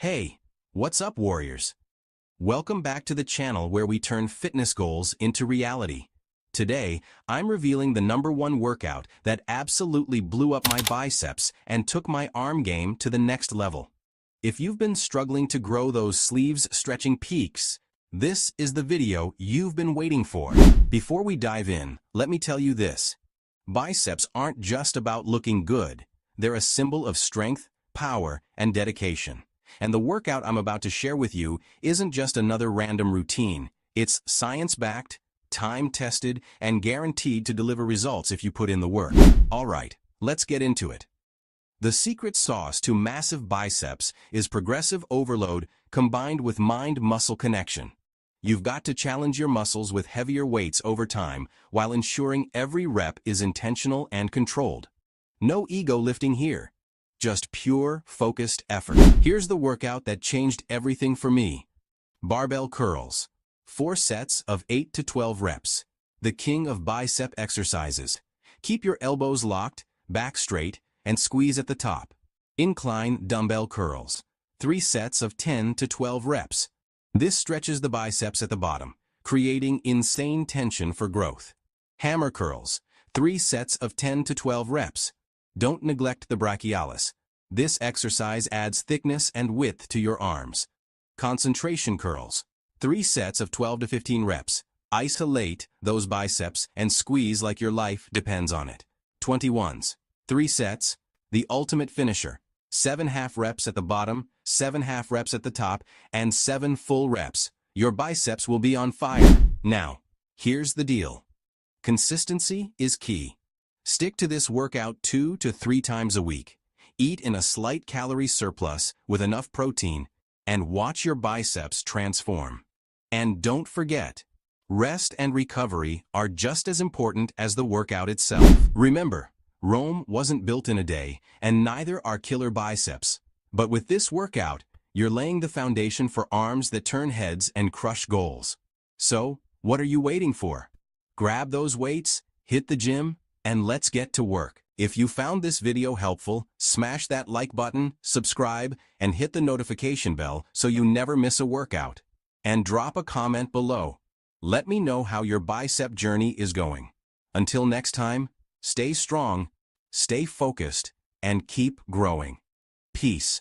Hey, what's up, warriors? Welcome back to the channel where we turn fitness goals into reality. Today, I'm revealing the #1 workout that absolutely blew up my biceps and took my arm game to the next level. If you've been struggling to grow those sleeves stretching peaks, this is the video you've been waiting for. Before we dive in, let me tell you this. Biceps aren't just about looking good. They're a symbol of strength, power, and dedication. And the workout I'm about to share with you isn't just another random routine. It's science-backed, time-tested, and guaranteed to deliver results if you put in the work. Alright, let's get into it. The secret sauce to massive biceps is progressive overload combined with mind-muscle connection. You've got to challenge your muscles with heavier weights over time while ensuring every rep is intentional and controlled. No ego lifting here. Just pure, focused effort. Here's the workout that changed everything for me. Barbell curls. 4 sets of 8 to 12 reps. The king of bicep exercises. Keep your elbows locked, back straight, and squeeze at the top. Incline dumbbell curls. 3 sets of 10 to 12 reps. This stretches the biceps at the bottom, creating insane tension for growth. Hammer curls. 3 sets of 10 to 12 reps. Don't neglect the brachialis. This exercise adds thickness and width to your arms. Concentration curls. 3 sets of 12 to 15 reps. Isolate those biceps and squeeze like your life depends on it. 21s. 3 sets. The ultimate finisher. 7 half reps at the bottom, 7 half reps at the top, and 7 full reps. Your biceps will be on fire. Now, here's the deal. Consistency is key. Stick to this workout 2 to 3 times a week. Eat in a slight calorie surplus with enough protein, and watch your biceps transform. And don't forget, rest and recovery are just as important as the workout itself. Remember, Rome wasn't built in a day, and neither are killer biceps. But with this workout, you're laying the foundation for arms that turn heads and crush goals. So, what are you waiting for? Grab those weights, hit the gym, and let's get to work. If you found this video helpful, smash that like button, subscribe, and hit the notification bell so you never miss a workout. And drop a comment below. Let me know how your bicep journey is going. Until next time, stay strong, stay focused, and keep growing. Peace.